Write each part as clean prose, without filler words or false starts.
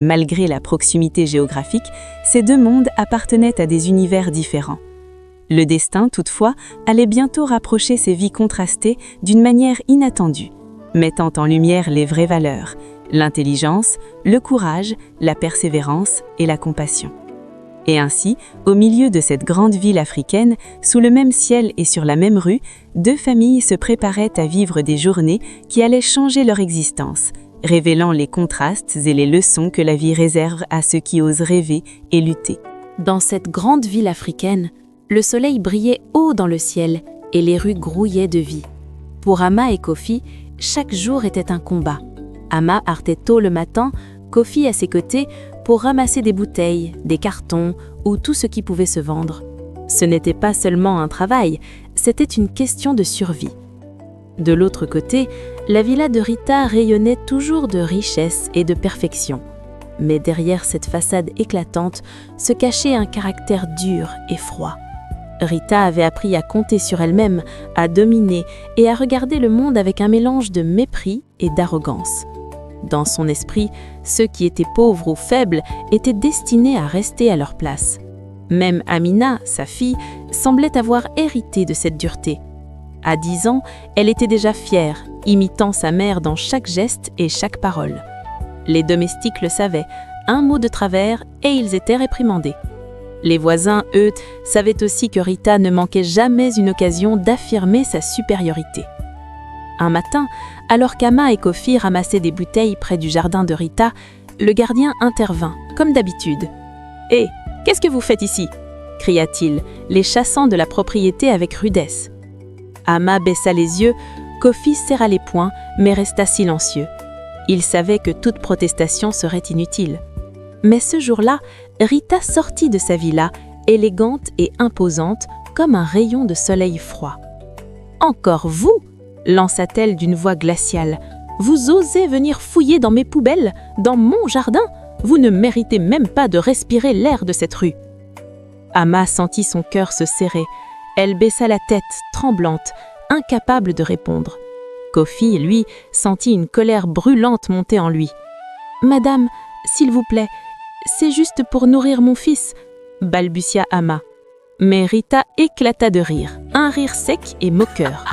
Malgré la proximité géographique, ces deux mondes appartenaient à des univers différents. Le destin, toutefois, allait bientôt rapprocher ces vies contrastées d'une manière inattendue, mettant en lumière les vraies valeurs, l'intelligence, le courage, la persévérance et la compassion. Et ainsi, au milieu de cette grande ville africaine, sous le même ciel et sur la même rue, deux familles se préparaient à vivre des journées qui allaient changer leur existence, révélant les contrastes et les leçons que la vie réserve à ceux qui osent rêver et lutter. Dans cette grande ville africaine, le soleil brillait haut dans le ciel et les rues grouillaient de vie. Pour Ama et Kofi, chaque jour était un combat. Ama partait tôt le matin, Kofi à ses côtés, pour ramasser des bouteilles, des cartons ou tout ce qui pouvait se vendre. Ce n'était pas seulement un travail, c'était une question de survie. De l'autre côté, la villa de Rita rayonnait toujours de richesse et de perfection. Mais derrière cette façade éclatante se cachait un caractère dur et froid. Rita avait appris à compter sur elle-même, à dominer et à regarder le monde avec un mélange de mépris et d'arrogance. Dans son esprit, ceux qui étaient pauvres ou faibles étaient destinés à rester à leur place. Même Amina, sa fille, semblait avoir hérité de cette dureté. À 10 ans, elle était déjà fière, imitant sa mère dans chaque geste et chaque parole. Les domestiques le savaient, un mot de travers et ils étaient réprimandés. Les voisins, eux, savaient aussi que Rita ne manquait jamais une occasion d'affirmer sa supériorité. Un matin, alors qu'Ama et Kofi ramassaient des bouteilles près du jardin de Rita, le gardien intervint, comme d'habitude. « Hé, qu'est-ce que vous faites ici » cria-t-il, les chassant de la propriété avec rudesse. Ama baissa les yeux, Kofi serra les poings, mais resta silencieux. Il savait que toute protestation serait inutile. Mais ce jour-là, Rita sortit de sa villa, élégante et imposante, comme un rayon de soleil froid. « Encore vous » lança-t-elle d'une voix glaciale. « Vous osez venir fouiller dans mes poubelles, dans mon jardin? Vous ne méritez même pas de respirer l'air de cette rue. » Ama sentit son cœur se serrer. Elle baissa la tête, tremblante, incapable de répondre. Kofi, lui, sentit une colère brûlante monter en lui. « Madame, s'il vous plaît, c'est juste pour nourrir mon fils, » balbutia Ama. Mais Rita éclata de rire, un rire sec et moqueur.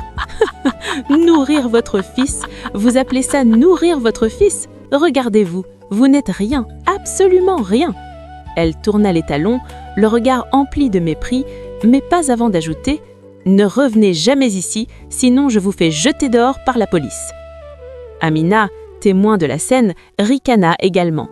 « Nourrir votre fils? Vous appelez ça nourrir votre fils? Regardez-vous, vous n'êtes rien, absolument rien. » Elle tourna les talons, le regard empli de mépris, mais pas avant d'ajouter « Ne revenez jamais ici, sinon je vous fais jeter dehors par la police. » Amina, témoin de la scène, ricana également.